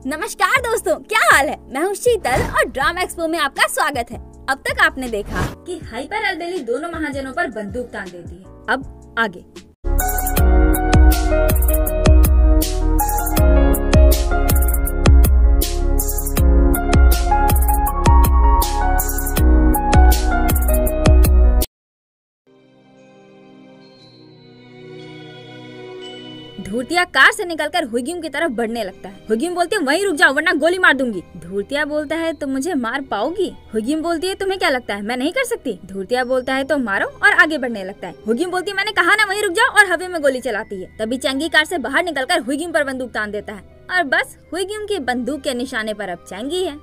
नमस्कार दोस्तों, क्या हाल है। मैं हूँ शीतल और ड्रामा एक्सपो में आपका स्वागत है। अब तक आपने देखा कि हाइपर अलबेली दोनों महाजनों पर बंदूक तान देती है। अब आगे धूर्तिया कार से निकलकर हुइग्युम की तरफ बढ़ने लगता है। हुइग्युम बोलती है वहीं रुक जाओ वरना गोली मार दूंगी। धूर्तिया बोलता है तुम मुझे मार पाओगी? हुइग्युम बोलती है तुम्हें क्या लगता है मैं नहीं कर सकती? धूर्तिया बोलता है तो मारो और आगे बढ़ने लगता है। हुइग्युम बोलती है मैंने कहा ना वहीं रुक जाओ और हवा में गोली चलाती है। तभी चैंगी कार से बाहर निकलकर हुइग्युम पर बंदूक तान देता है और बस हुइग्युम की बंदूक के निशाने पर अब चैंगी है।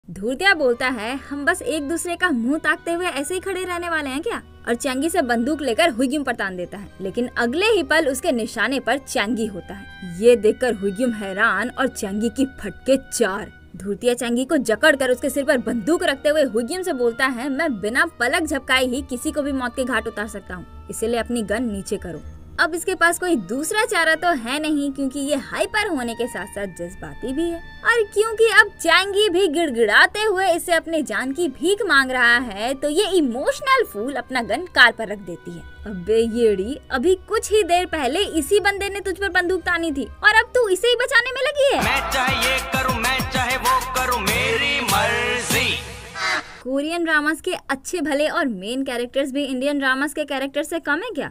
धूर्तिया बोलता है हम बस एक दूसरे का मुंह ताकते हुए ऐसे ही खड़े रहने वाले हैं क्या? और चैंगी से बंदूक लेकर हुइग्युम पर तान देता है, लेकिन अगले ही पल उसके निशाने पर चैंगी होता है। ये देखकर हुइग्युम हैरान और चैंगी की फटके चार। धूर्तिया चैंगी को जकड़कर उसके सिर पर बंदूक रखते हुए हुइग्युम से बोलता है मैं बिना पलक झपकाए ही किसी को भी मौत के घाट उतार सकता हूँ, इसीलिए अपनी गन नीचे करो। अब इसके पास कोई दूसरा चारा तो है नहीं, क्योंकि ये हाइपर होने के साथ साथ जज्बाती भी है और क्योंकि अब चैंगी भी गिड़गिड़ाते हुए इसे अपनी जान की भीख मांग रहा है, तो ये इमोशनल फूल अपना गन कार पर रख देती है। अबे येड़ी, अभी कुछ ही देर पहले इसी बंदे ने तुझ पर बंदूक तानी थी और अब तू इसे ही बचाने में लगी है। मैं चाहे ये करूं, मैं चाहे वो करूं, मेरी मर्जी। कोरियन ड्रामास के अच्छे भले और मेन कैरेक्टर्स भी इंडियन ड्रामास के कैरेक्टर से कम है क्या?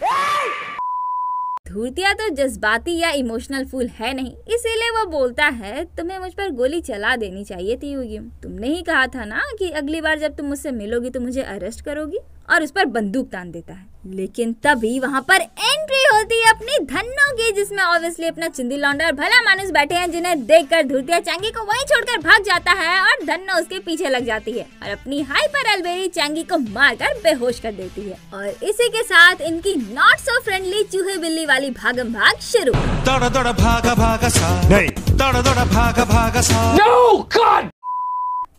धूर्तिया तो जज्बाती या इमोशनल फूल है नहीं, इसीलिए वो बोलता है तुम्हें मुझ पर गोली चला देनी चाहिए थी हुइग्युम। तुमने ही कहा था ना कि अगली बार जब तुम मुझसे मिलोगी तो मुझे अरेस्ट करोगी, और उस पर बंदूक तान देता है। लेकिन तभी वहाँ पर एंट्री होती है अपनी धन्नो की, जिसमें ऑब्वियसली अपना चिंदी लौंडा और भला मानुस बैठे हैं, जिन्हें देखकर धूर्तिया चैंगी को वहीं छोड़कर भाग जाता है और धन्नो उसके पीछे लग जाती है और अपनी हाइपर अलबेली चैंगी को मारकर बेहोश कर देती है। और इसी के साथ इनकी नॉट सो फ्रेंडली चूहे बिल्ली वाली भागम भाग शुरू। दौड़ा दौड़ा भागा भागा सा नहीं, दौड़ा दौड़ा भागा भागा सा। No God!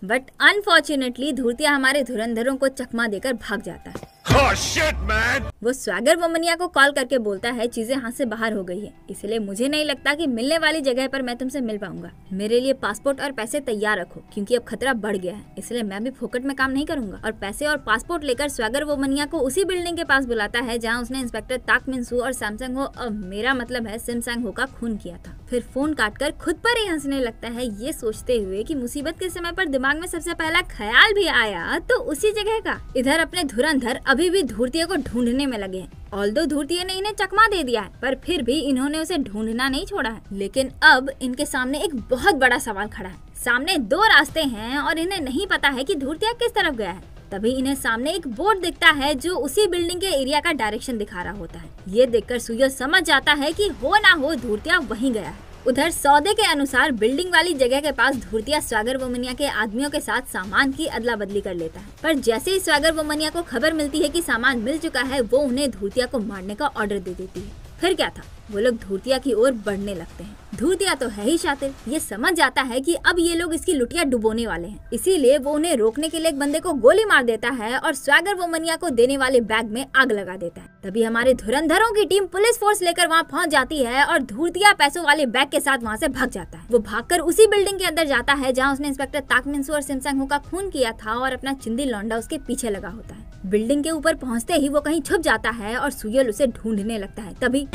बट अनफॉर्चुनेटली धूर्तिया हमारे धुरंधरों को चकमा देकर भाग जाता है। Oh shit, man! वो स्वैगर वोमनिया को कॉल करके बोलता है चीजें हाथ से बाहर हो गई है, इसलिए मुझे नहीं लगता कि मिलने वाली जगह पर मैं तुमसे मिल पाऊंगा। मेरे लिए पासपोर्ट और पैसे तैयार रखो, क्योंकि अब खतरा बढ़ गया है, इसलिए मैं भी फोकट में काम नहीं करूंगा। और पैसे और पासपोर्ट लेकर स्वैगर वोमनिया को उसी बिल्डिंग के पास बुलाता है जहाँ उसने इंस्पेक्टर ताक मिन सू और सैमसंग हो, और मेरा मतलब है सिम सांग हो का खून किया था। फिर फोन काटकर खुद पर ही हंसने लगता है, ये सोचते हुए कि मुसीबत के समय पर दिमाग में सबसे पहला ख्याल भी आया तो उसी जगह का। इधर अपने धुरंधर अभी भी धूर्तिया को ढूंढने में लगे हैं। ऑल्दो धूर्तिया ने इन्हें चकमा दे दिया है, पर फिर भी इन्होंने उसे ढूंढना नहीं छोड़ा है। लेकिन अब इनके सामने एक बहुत बड़ा सवाल खड़ा है। सामने दो रास्ते हैं और इन्हें नहीं पता है कि धूर्तिया किस तरफ गया है। तभी इन्हें सामने एक बोर्ड दिखता है जो उसी बिल्डिंग के एरिया का डायरेक्शन दिखा रहा होता है। ये देखकर सुयो समझ जाता है कि हो ना हो धूर्तिया वहीं गया है। उधर सौदे के अनुसार बिल्डिंग वाली जगह के पास धूर्तिया स्वैगर वोमनिया के आदमियों के साथ सामान की अदला बदली कर लेता है, पर जैसे ही स्वैगर वोमनिया को खबर मिलती है कि सामान मिल चुका है, वो उन्हें धूर्तिया को मारने का ऑर्डर दे देती है। फिर क्या था, वो लोग धूर्तिया की ओर बढ़ने लगते हैं। धूर्तिया तो है ही शातिर, ये समझ जाता है कि अब ये लोग इसकी लुटिया डुबोने वाले हैं, इसीलिए वो उन्हें रोकने के लिए एक बंदे को गोली मार देता है और स्वैगर वोमनिया को देने वाले बैग में आग लगा देता है। तभी हमारे धुरंधरों की टीम पुलिस फोर्स लेकर वहाँ पहुँच जाती है और धूर्तिया पैसों वाले बैग के साथ वहाँ से भाग जाता है। वो भागकर उसी बिल्डिंग के अंदर जाता है जहाँ उसने इंस्पेक्टर ताक मिन सू और सिम सांग हो का खून किया था और अपना चिंदी लौंडा उसके पीछे लगा होता है। बिल्डिंग के ऊपर पहुँचते ही वो कहीं छुप जाता है और सुयल उसे ढूंढने लगता है। तभी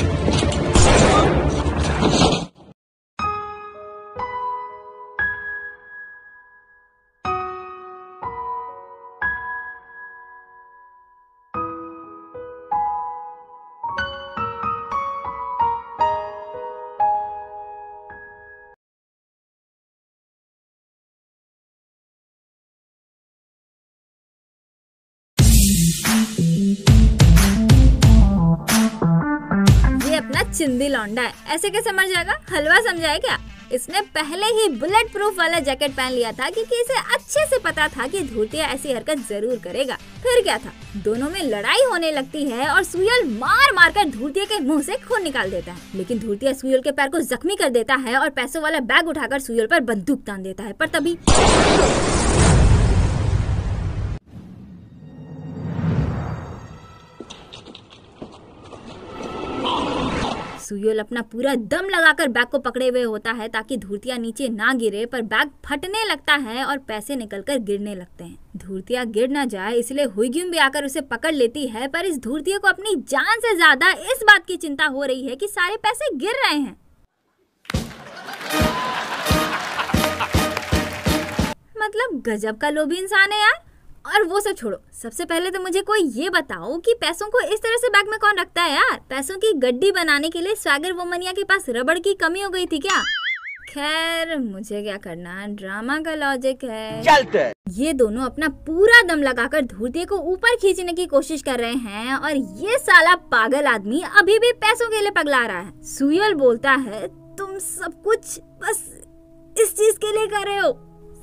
अपना चिंदी लौंडा है, ऐसे कैसे मर जाएगा? हलवा समझाए क्या? इसने पहले ही बुलेट प्रूफ वाला जैकेट पहन लिया था क्योंकि इसे अच्छे से पता था कि धूर्तिया ऐसी हरकत जरूर करेगा। फिर क्या था, दोनों में लड़ाई होने लगती है और सुयल मार मार कर धूर्तिया के मुंह से खून निकाल देता है, लेकिन धूर्तिया सुयल के पैर को जख्मी कर देता है और पैसों वाला बैग उठाकर सुयल पर बंदूक तान देता है। पर तभी सुयोल अपना पूरा दम लगाकर बैग को पकड़े हुए होता है ताकि धूर्तिया नीचे ना गिरे, पर बैग फटने लगता है और पैसे निकलकर गिरने लगते हैं। धूर्तिया गिर ना जाए इसलिए हुईग्यूम भी आकर उसे पकड़ लेती है, पर इस धूर्तिया को अपनी जान से ज्यादा इस बात की चिंता हो रही है कि सारे पैसे गिर रहे हैं। मतलब गजब का लोभी इंसान है यार। और वो सब छोड़ो, सबसे पहले तो मुझे कोई ये बताओ कि पैसों को इस तरह से बैग में कौन रखता है यार? पैसों की गड्डी बनाने के लिए स्वैगर वुमनिया के पास रबड़ की कमी हो गई थी क्या? खैर मुझे क्या करना, ड्रामा का लॉजिक है। चलते। ये दोनों अपना पूरा दम लगाकर धूर्तिया को ऊपर खींचने की कोशिश कर रहे हैं और ये साला पागल आदमी अभी भी पैसों के लिए पगला रहा है। सुयोल बोलता है, तुम सब कुछ बस इस चीज के लिए कर रहे हो,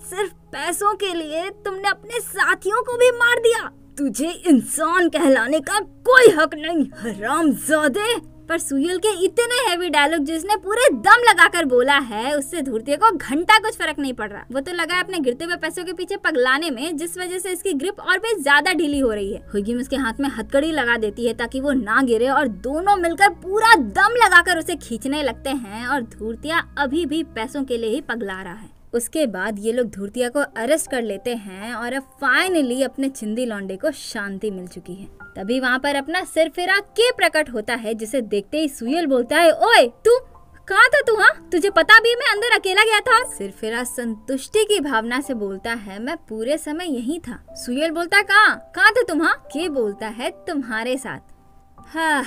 सिर्फ पैसों के लिए तुमने अपने साथियों को भी मार दिया। तुझे इंसान कहलाने का कोई हक नहीं, हरामजादे। पर सुयोल के इतने हैवी डायलॉग जिसने पूरे दम लगाकर बोला है, उससे धूर्तिया को घंटा कुछ फर्क नहीं पड़ रहा। वो तो लगा है अपने गिरते हुए पैसों के पीछे पगलाने में, जिस वजह से इसकी ग्रिप और भी ज्यादा ढीली हो रही है। हुईग्यूम उसके हाथ में हथकड़ी लगा देती है ताकि वो ना गिरे और दोनों मिलकर पूरा दम लगाकर उसे खींचने लगते हैं और धूर्तिया अभी भी पैसों के लिए ही पगला रहा है। उसके बाद ये लोग धूर्तिया को अरेस्ट कर लेते हैं और अब फाइनली अपने चिंदी लौंडे को शांति मिल चुकी है। तभी वहाँ पर अपना सिरफिरा के प्रकट होता है, जिसे देखते ही सुयोल बोलता है, ओए तू कहाँ था तू? हाँ, तुझे पता भी मैं अंदर अकेला गया था। सिरफिरा संतुष्टि की भावना से बोलता है, मैं पूरे समय यहीं था। सुयोल बोलता, कहाँ थे तुम? हाँ, के बोलता है, तुम्हारे साथ। हाँ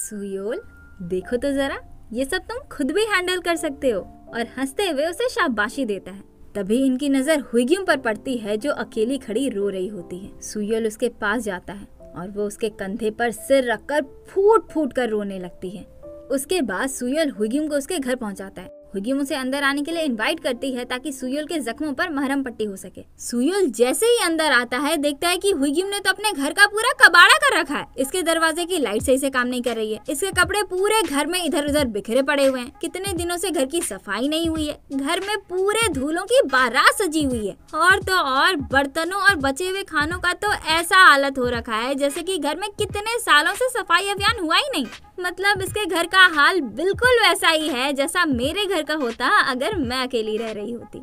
सुयोल, देखो तो जरा, ये सब तुम खुद भी हैंडल कर सकते हो। और हंसते हुए उसे शाबाशी देता है। तभी इनकी नजर हुईग्यूम पर पड़ती है, जो अकेली खड़ी रो रही होती है। सुयोल उसके पास जाता है और वो उसके कंधे पर सिर रखकर फूट फूट कर रोने लगती है। उसके बाद सुयोल हुईग्यूम को उसके घर पहुंचाता है। हुईग्यूम उसे अंदर आने के लिए इनवाइट करती है ताकि सुयोल के जख्मों पर मरहम पट्टी हो सके। सुयोल जैसे ही अंदर आता है, देखता है कि हुईग्यूम ने तो अपने घर का पूरा कबाड़ा कर रखा है। इसके दरवाजे की लाइट सही से काम नहीं कर रही है। इसके कपड़े पूरे घर में इधर उधर बिखरे पड़े हुए हैं। कितने दिनों से घर की सफाई नहीं हुई है। घर में पूरे धूलों की बारात सजी हुई है। और तो और बर्तनों और बचे हुए खानों का तो ऐसा हालत हो रखा है जैसे कि घर में कितने सालों से सफाई अभियान हुआ ही नहीं। मतलब इसके घर का हाल बिल्कुल वैसा ही है जैसा मेरे घर का होता अगर मैं अकेली रह रही होती।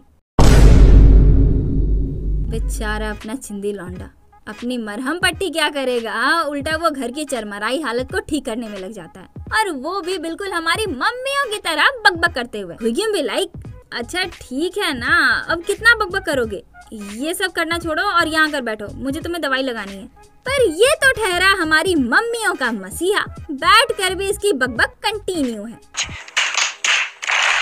बेचारा अपना चिंदी लौंडा अपनी मरहम पट्टी क्या करेगा, उल्टा वो घर की चरमराई हालत को ठीक करने में लग जाता है, और वो भी बिल्कुल हमारी मम्मियों की तरह बकबक करते हुए। हुईग्यूम भी लाइक, अच्छा ठीक है ना, अब कितना बकबक करोगे, ये सब करना छोड़ो और यहाँ कर बैठो, मुझे तुम्हें दवाई लगानी है। पर ये तो ठहरा हमारी मम्मियों का मसीहा, बैठ कर भी इसकी बकबक कंटिन्यू है।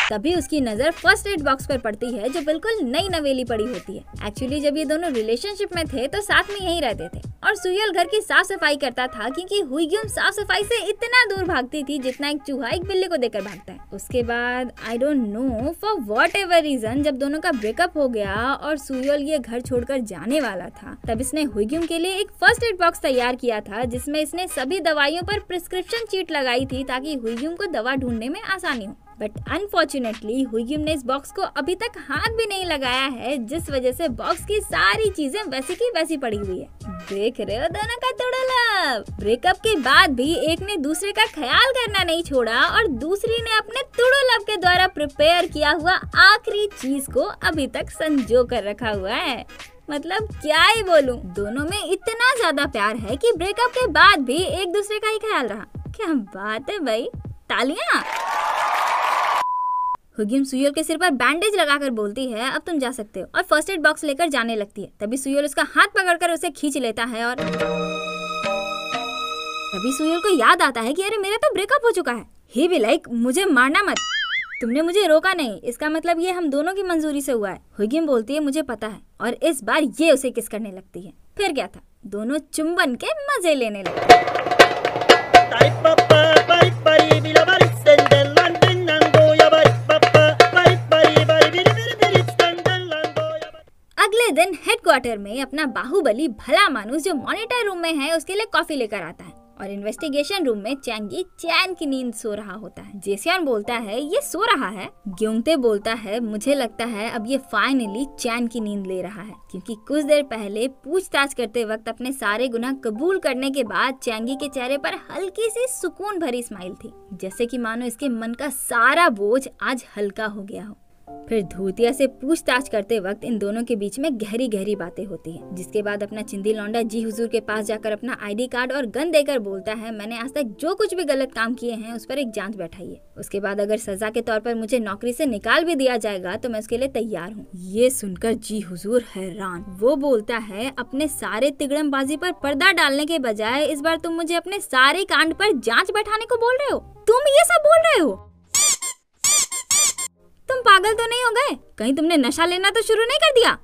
तभी उसकी नजर फर्स्ट एड बॉक्स पर पड़ती है, जो बिल्कुल नई नवेली पड़ी होती है। एक्चुअली जब ये दोनों रिलेशनशिप में थे तो साथ में यहीं रहते थे, और सुयोल घर की साफ सफाई करता था क्योंकि हुईग्यूम साफ सफाई से इतना दूर भागती थी जितना एक चूहा एक बिल्ली को देकर भागता है। उसके बाद I don't know for whatever reason, जब दोनों का ब्रेकअप हो गया और सुयोल ये घर छोड़कर जाने वाला था, तब इसने हुईग्यूम के लिए एक फर्स्ट एड बॉक्स तैयार किया था, जिसमें इसने सभी दवाइयों पर प्रिस्क्रिप्शन चीट लगाई थी ताकि हुईग्यूम को दवा ढूंढने में आसानी हो। बट अनफॉर्चुनेटली हुईग्यूम ने इस बॉक्स को अभी तक हाथ भी नहीं लगाया है, जिस वजह से बॉक्स की सारी चीजें वैसी की वैसी पड़ी हुई है। देख रहे हो दोनों का तुड़ुलब। ब्रेकअप के बाद भी एक ने दूसरे का ख्याल करना नहीं छोड़ा और दूसरी ने अपने तुड़ुलब के द्वारा प्रिपेयर किया हुआ आखिरी चीज को अभी तक संजो कर रखा हुआ है। मतलब क्या ही बोलूं, दोनों में इतना ज्यादा प्यार है कि ब्रेकअप के बाद भी एक दूसरे का ही ख्याल रहा। क्या बात है भाई, तालियां। हुईग्यूम सुयोल के सिर पर बैंडेज लगाकर बोलती है, अब तुम जा सकते हो, और फर्स्ट एड बॉक्स लेकर जाने लगती है। तभी सुयोल उसका हाथ पकड़कर उसे खींच लेता है और तभी सुयोल को याद आता है कि अरे मेरा तो ब्रेकअप हो चुका है। ही भी लाइक, मुझे मारना मत, तुमने मुझे रोका नहीं, इसका मतलब ये हम दोनों की मंजूरी से हुआ है। हुईग्यूम बोलती है, मुझे पता है, और इस बार ये उसे किस करने लगती है। फिर क्या था, दोनों चुंबन के मजे लेने लगे। अगले दिन हेडक्वार्टर में अपना बाहुबली भला मानुस जो मॉनिटर रूम में है उसके लिए कॉफी लेकर आता है, और इन्वेस्टिगेशन रूम में चैंगी चैन की नींद सो रहा होता है। जेसियन बोलता है ये सो रहा है। ग्योंगते बोलता है मुझे लगता है अब ये फाइनली चैन की नींद ले रहा है, क्योंकि कुछ देर पहले पूछताछ करते वक्त अपने सारे गुनाह कबूल करने के बाद चैंगी के चेहरे पर हल्की सी सुकून भरी स्माइल थी, जैसे कि मानो इसके मन का सारा बोझ आज हल्का हो गया हो। फिर धूतिया से पूछताछ करते वक्त इन दोनों के बीच में गहरी गहरी बातें होती हैं, जिसके बाद अपना चिंदी लौंडा जी हुजूर के पास जाकर अपना आईडी कार्ड और गन देकर बोलता है मैंने आज तक जो कुछ भी गलत काम किए हैं उस पर एक जांच बैठाइए। उसके बाद अगर सजा के तौर पर मुझे नौकरी से निकाल भी दिया जाएगा तो मैं उसके लिए तैयार हूँ। ये सुनकर जी हुजूर हैरान। वो बोलता है अपने सारे तिगड़मबाजी पर पर्दा डालने के बजाय इस बार तुम मुझे अपने सारे कांड पर जाँच बैठाने को बोल रहे हो? तुम ये सब बोल रहे हो? तुम पागल तो नहीं हो गए? कहीं तुमने नशा लेना तो शुरू नहीं कर दिया?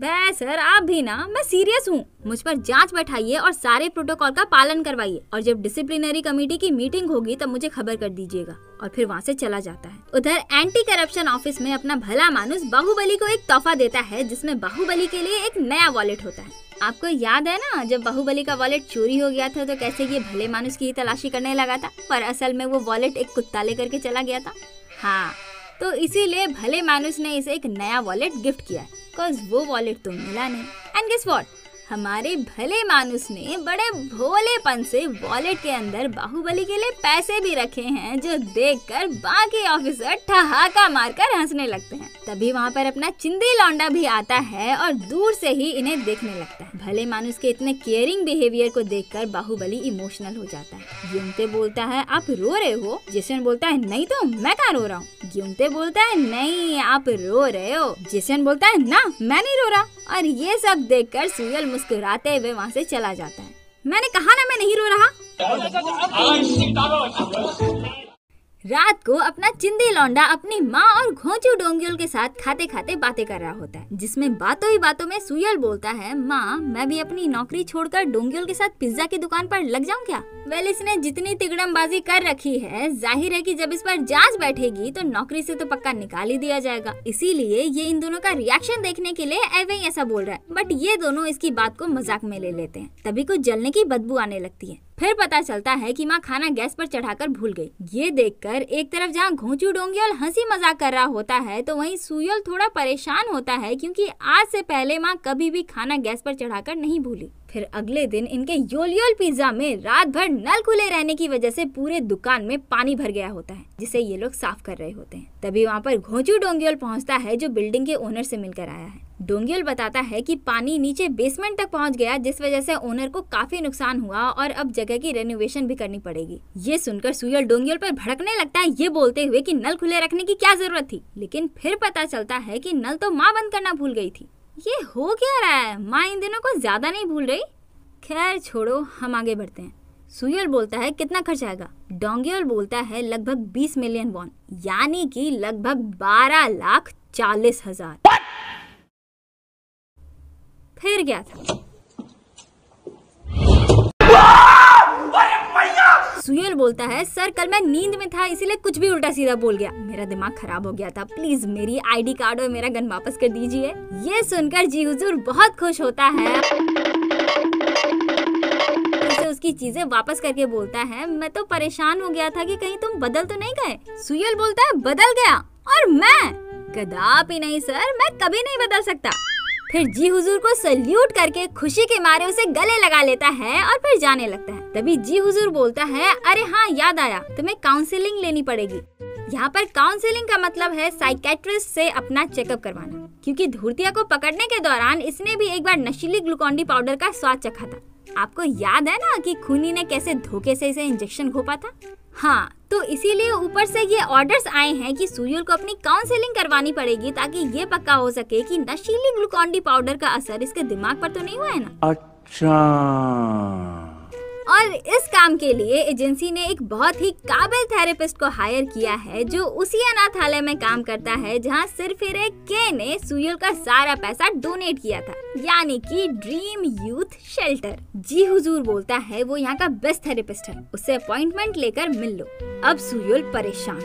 बे सर आप भी ना, मैं सीरियस हूँ। मुझ पर जांच बैठाइए और सारे प्रोटोकॉल का पालन करवाइए, और जब डिसिप्लिनरी कमेटी की मीटिंग होगी तब मुझे खबर कर दीजिएगा। और फिर वहाँ से चला जाता है। उधर एंटी करप्शन ऑफिस में अपना भला मानुस बाहुबली को एक तोहफा देता है, जिसमें बाहुबली के लिए एक नया वॉलेट होता है। आपको याद है ना जब बाहुबली का वॉलेट चोरी हो गया था तो कैसे ये भले मानुस की तलाशी करने लगा था, पर असल में वो वॉलेट एक कुत्ता लेकर के चला गया था। हाँ, तो इसीलिए भले मानुस ने इसे एक नया वॉलेट गिफ्ट किया, cause वो वॉलेट तो मिला नहीं। एंड गेस व्हाट, हमारे भले मानुस ने बड़े भोलेपन से वॉलेट के अंदर बाहुबली के लिए पैसे भी रखे हैं, जो देखकर बाकी ऑफिसर ठहाका मारकर हंसने लगते हैं। तभी वहाँ पर अपना चिंदी लौंडा भी आता है और दूर से ही इन्हें देखने लगता है। भले मानुस के इतने केयरिंग बिहेवियर को देखकर बाहुबली इमोशनल हो जाता है। ग्योंते बोलता है आप रो रहे हो? जेसन बोलता है नहीं तो मैं कहाँ रो रहा हूँ। ग्योंते बोलता है नहीं आप रो रहे हो। जेसन बोलता है ना मैं नहीं रो रहा। और ये सब देखकर सुयल मुस्कुराते हुए वहाँ से चला जाता है। मैंने कहा ना मैं नहीं रो रहा। रात को अपना चिंदी लौंडा अपनी माँ और घोंचू डोंगियल के साथ खाते खाते बातें कर रहा होता है, जिसमें बातों ही बातों में सुयल बोलता है माँ मैं भी अपनी नौकरी छोड़कर डोंगियल के साथ पिज्जा की दुकान पर लग जाऊं क्या? वेल इसने जितनी तिगड़मबाजी कर रखी है, जाहिर है कि जब इस पर जांच बैठेगी तो नौकरी से तो पक्का निकाल ही दिया जाएगा। इसीलिए ये इन दोनों का रिएक्शन देखने के लिए एवे ही ऐसा बोल रहा है। बट ये दोनों इसकी बात को मजाक में ले लेते हैं। तभी कुछ जलने की बदबू आने लगती है। फिर पता चलता है कि माँ खाना गैस पर चढ़ाकर भूल गई। ये देखकर एक तरफ जहाँ घोंचू डोंगियल हंसी मजाक कर रहा होता है तो वहीं सुयल थोड़ा परेशान होता है, क्योंकि आज से पहले माँ कभी भी खाना गैस पर चढ़ाकर नहीं भूली। फिर अगले दिन इनके योल पिज्जा में रात भर नल खुले रहने की वजह से पूरे दुकान में पानी भर गया होता है, जिसे ये लोग साफ कर रहे होते हैं। तभी वहाँ पर घोंचू डोंगियल पहुँचता है, जो बिल्डिंग के ओनर से मिलकर आया है। डोंगियल बताता है कि पानी नीचे बेसमेंट तक पहुंच गया, जिस वजह से ओनर को काफी नुकसान हुआ और अब जगह की रेनोवेशन भी करनी पड़ेगी। ये सुनकर सुयल डोंगियल पर भड़कने लगता है, ये बोलते हुए कि नल खुले रखने की क्या जरूरत थी। लेकिन फिर पता चलता है कि नल तो माँ बंद करना भूल गई थी। ये हो क्या रहा है? माँ इन दिनों को ज्यादा नहीं भूल रही? खैर छोड़ो, हम आगे बढ़ते हैं। सुयल बोलता है कितना खर्च आएगा? डोंगियल बोलता है लगभग 20 मिलियन वॉन, यानी कि लगभग 12,40,000। फिर क्या था? सुयल बोलता है सर कल मैं नींद में था, इसीलिए कुछ भी उल्टा सीधा बोल गया, मेरा दिमाग खराब हो गया था, प्लीज मेरी आईडी कार्ड और मेरा गन वापस कर दीजिए। ये सुनकर जी हुजूर बहुत खुश होता है, उसे उसकी चीजें वापस करके बोलता है मैं तो परेशान हो गया था कि कहीं तुम बदल तो नहीं गए। सुयल बोलता है बदल गया? और मैं? कदापि नहीं सर, मैं कभी नहीं बदल सकता। फिर जी हुजूर को सल्यूट करके खुशी के मारे उसे गले लगा लेता है और फिर जाने लगता है। तभी जी हुजूर बोलता है अरे हाँ याद आया, तुम्हें काउंसलिंग लेनी पड़ेगी। यहाँ पर काउंसलिंग का मतलब है साइकेट्रिस्ट से अपना चेकअप करवाना, क्योंकि धूर्तिया को पकड़ने के दौरान इसने भी एक बार नशीली ग्लूकोन-डी पाउडर का स्वाद चखा था। आपको याद है ना कि खूनी ने कैसे धोखे से इसे इंजेक्शन घोपा था? हाँ, तो इसीलिए ऊपर से ये ऑर्डर्स आए हैं कि सुयल को अपनी काउंसलिंग करवानी पड़ेगी, ताकि ये पक्का हो सके कि नशीली ग्लूकोन-डी पाउडर का असर इसके दिमाग पर तो नहीं हुआ है ना। अच्छा। और इस काम के लिए एजेंसी ने एक बहुत ही काबिल थेरेपिस्ट को हायर किया है, जो उसी अनाथालय में काम करता है जहां सिरफिरे के ने सुयल का सारा पैसा डोनेट किया था, यानी कि ड्रीम यूथ शेल्टर। जी हुजूर बोलता है वो यहाँ का बेस्ट थेरेपिस्ट है, उससे अपॉइंटमेंट लेकर मिल लो। अब सुयल परेशान,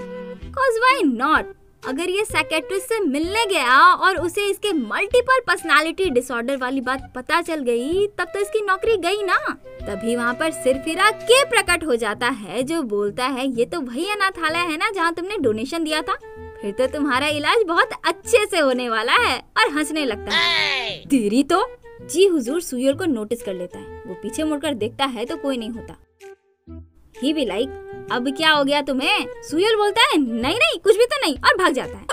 cause why not? अगर ये साइकियाट्रिस्ट से मिलने गया और उसे इसके मल्टीपल पर्सनालिटी डिसऑर्डर वाली बात पता चल गई, तब तो इसकी नौकरी गई ना। तभी वहाँ पर सिरफिरा के प्रकट हो जाता है जो बोलता है ये तो वही अनाथालय है ना जहाँ तुमने डोनेशन दिया था, फिर तो तुम्हारा इलाज बहुत अच्छे से होने वाला है, और हंसने लगता है। तेरी तो जी हुजूर सुयोल को नोटिस कर लेता है। वो पीछे मुड़कर देखता है तो कोई नहीं होता। ही भी लाइक अब क्या हो गया तुम्हें? सुयोल बोलता है नहीं नहीं कुछ भी तो नहीं, और भाग जाता है।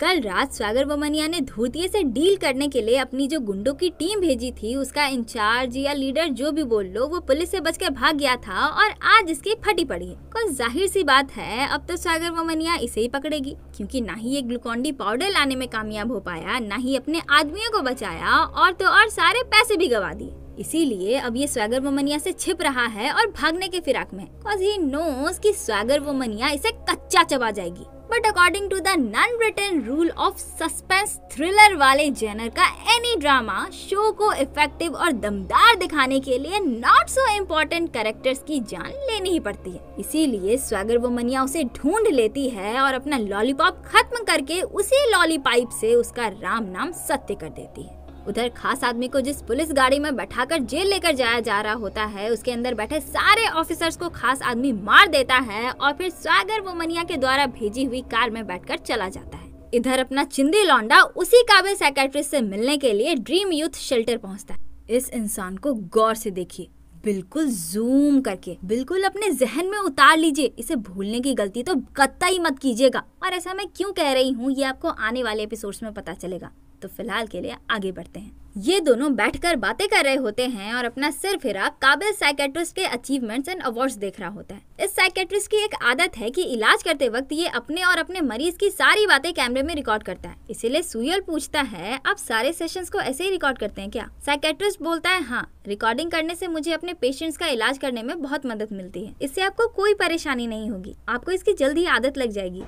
कल रात स्वागर बोमनिया ने धूतिये से डील करने के लिए अपनी जो गुंडों की टीम भेजी थी, उसका इंचार्ज या लीडर जो भी बोल लो, वो पुलिस से बचकर भाग गया था और आज इसकी फटी पड़ी है। और जाहिर सी बात है अब तो स्वागर बोमनिया इसे ही पकड़ेगी, क्योंकि ना ही ये ग्लूकोन-डी पाउडर लाने में कामयाब हो पाया, ना ही अपने आदमियों को बचाया, और तो और सारे पैसे भी गवा दिए। इसीलिए अब ये स्वागर बोमनिया से छिप रहा है और भागने के फिराक में, cause he knows कि स्वागर बोमनिया इसे कच्चा चबा जाएगी। But according to the non written rule of suspense thriller वाले जेनर का एनी ड्रामा, शो को इफेक्टिव और दमदार दिखाने के लिए नॉट सो इम्पोर्टेंट कैरेक्टर्स की जान लेनी ही पड़ती है। इसीलिए स्वागर बोमनिया उसे ढूंढ लेती है और अपना लॉलीपॉप खत्म करके उसी लॉलीपाइप से उसका राम नाम सत्य कर देती है। उधर खास आदमी को जिस पुलिस गाड़ी में बैठाकर जेल लेकर जाया जा रहा होता है, उसके अंदर बैठे सारे ऑफिसर्स को खास आदमी मार देता है और फिर स्वागर बोमनिया के द्वारा भेजी हुई कार में बैठकर चला जाता है। इधर अपना चिंदी लौंडा उसी काबिल साइकियाट्रिस्ट से मिलने के लिए ड्रीम यूथ शेल्टर पहुंचता है। इस इंसान को गौर से देखिए, बिल्कुल जूम करके, बिल्कुल अपने जहन में उतार लीजिए। इसे भूलने की गलती तो कतई मत कीजिएगा। और ऐसा मैं क्यों कह रही हूँ ये आपको आने वाले एपिसोड्स में पता चलेगा। तो फिलहाल के लिए आगे बढ़ते हैं। ये दोनों बैठकर बातें कर रहे होते हैं और अपना सिर फिरा काबिल साइकियाट्रिस्ट के अचीवमेंट्स एंड अवार्ड्स देख रहा होता है। इस साइकियाट्रिस्ट की एक आदत है कि इलाज करते वक्त ये अपने और अपने मरीज की सारी बातें कैमरे में रिकॉर्ड करता है। इसीलिए सुयोल पूछता है आप सारे सेशंस को ऐसे ही रिकॉर्ड करते हैं क्या? साइकियाट्रिस्ट बोलता है हाँ, रिकॉर्डिंग करने से मुझे अपने पेशेंट्स का इलाज करने में बहुत मदद मिलती है। इससे आपको कोई परेशानी नहीं होगी, आपको इसकी जल्दी आदत लग जाएगी।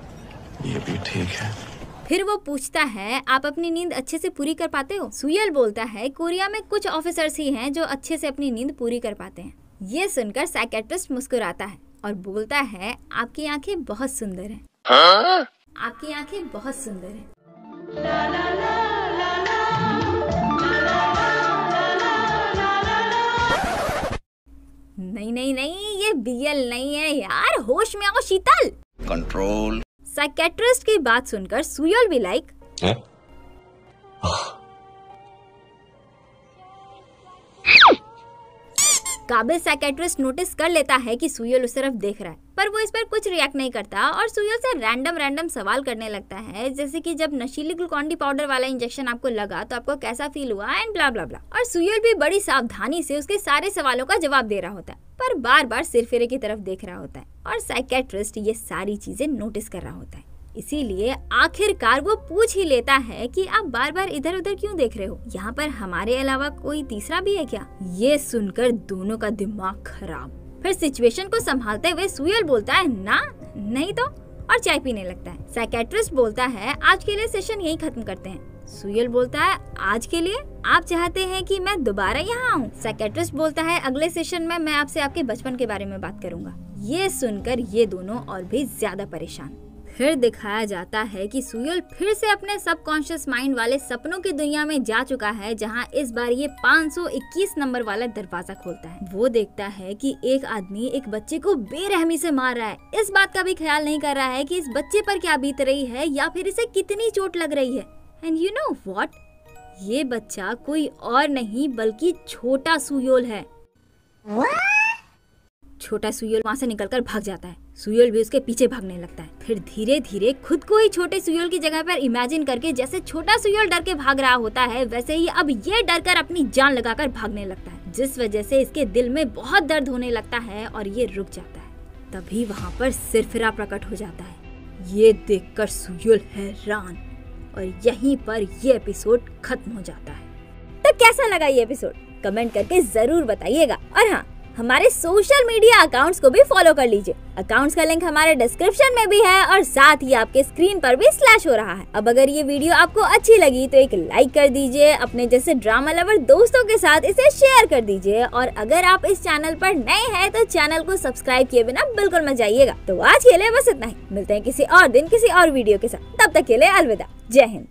ये भी ठीक है। फिर वो पूछता है आप अपनी नींद अच्छे से पूरी कर पाते हो? सुयोल बोलता है कोरिया में कुछ ऑफिसर्स ही हैं जो अच्छे से अपनी नींद पूरी कर पाते हैं। ये सुनकर साइकियाट्रिस्ट मुस्कुराता है और बोलता है आपकी आंखें बहुत सुंदर हैं। हाँ? आपकी आंखें बहुत सुंदर हैं। नहीं नहीं नहीं, ये BL नहीं है यार, होश में आओ शीतल। कंट्रोल। साइकियाट्रिस्ट की बात सुनकर सुयोल भी लाइक काबिल साइकियाट्रिस्ट नोटिस कर लेता है कि सुयोल उस तरफ देख रहा है, पर वो इस पर कुछ रिएक्ट नहीं करता और सुयोल से रैंडम सवाल करने लगता है, जैसे कि जब नशीली ग्लूकोन-डी पाउडर वाला इंजेक्शन आपको लगा तो आपको कैसा फील हुआ एंड ब्ला ब्ला ब्ला। और सुयोल भी बड़ी सावधानी से उसके सारे सवालों का जवाब दे रहा होता है, पर बार बार सिरफिरे की तरफ देख रहा होता है और साइकियाट्रिस्ट ये सारी चीजें नोटिस कर रहा होता है। इसीलिए आखिरकार वो पूछ ही लेता है कि आप बार बार इधर उधर क्यों देख रहे हो? यहाँ पर हमारे अलावा कोई तीसरा भी है क्या? ये सुनकर दोनों का दिमाग खराब। फिर सिचुएशन को संभालते हुए सुयोल बोलता है ना नहीं तो, और चाय पीने लगता है। साइकियाट्रिस्ट बोलता है आज के लिए सेशन यही खत्म करते हैं। सुयोल बोलता है आज के लिए? आप चाहते हैं कि मैं दोबारा यहाँ आऊँ? साइकियाट्रिस्ट बोलता है अगले सेशन में मैं आपसे आपके बचपन के बारे में बात करूंगा। ये सुनकर ये दोनों और भी ज्यादा परेशान। फिर दिखाया जाता है कि सुयोल फिर से अपने सबकॉन्शियस माइंड वाले सपनों की दुनिया में जा चुका है, जहां इस बार ये 521 नंबर वाला दरवाजा खोलता है। वो देखता है कि एक आदमी एक बच्चे को बेरहमी से मार रहा है। इस बात का भी ख्याल नहीं कर रहा है कि इस बच्चे पर क्या बीत रही है या फिर इसे कितनी चोट लग रही है। एंड यू नो व्हाट, ये बच्चा कोई और नहीं बल्कि छोटा सुयोल है। छोटा सुयोल वहाँ से निकलकर भाग जाता है। सुयोल भी उसके पीछे भागने लगता है। फिर धीरे धीरे खुद को ही छोटे सुयोल की जगह पर इमेजिन करके जैसे छोटा सुयोल डर के भाग रहा होता है, वैसे ही अब ये डर कर अपनी जान लगाकर भागने लगता है, जिस वजह से इसके दिल में बहुत दर्द होने लगता है और ये रुक जाता है। तभी वहाँ पर सिरफिरा प्रकट हो जाता है। ये देखकर सुयोल हैरान और यहीं पर ये एपिसोड खत्म हो जाता है। तो कैसा लगा ये एपिसोड? कमेंट करके जरूर बताइएगा। और हाँ, हमारे सोशल मीडिया अकाउंट्स को भी फॉलो कर लीजिए। अकाउंट्स का लिंक हमारे डिस्क्रिप्शन में भी है और साथ ही आपके स्क्रीन पर भी स्लैश हो रहा है। अब अगर ये वीडियो आपको अच्छी लगी तो एक लाइक कर दीजिए, अपने जैसे ड्रामा लवर दोस्तों के साथ इसे शेयर कर दीजिए और अगर आप इस चैनल पर नए हैं तो चैनल को सब्सक्राइब किए बिना बिल्कुल मत जाइएगा। तो आज के लिए बस इतना ही, मिलते हैं किसी और दिन किसी और वीडियो के साथ, तब तक के लिए अलविदा, जय हिंद।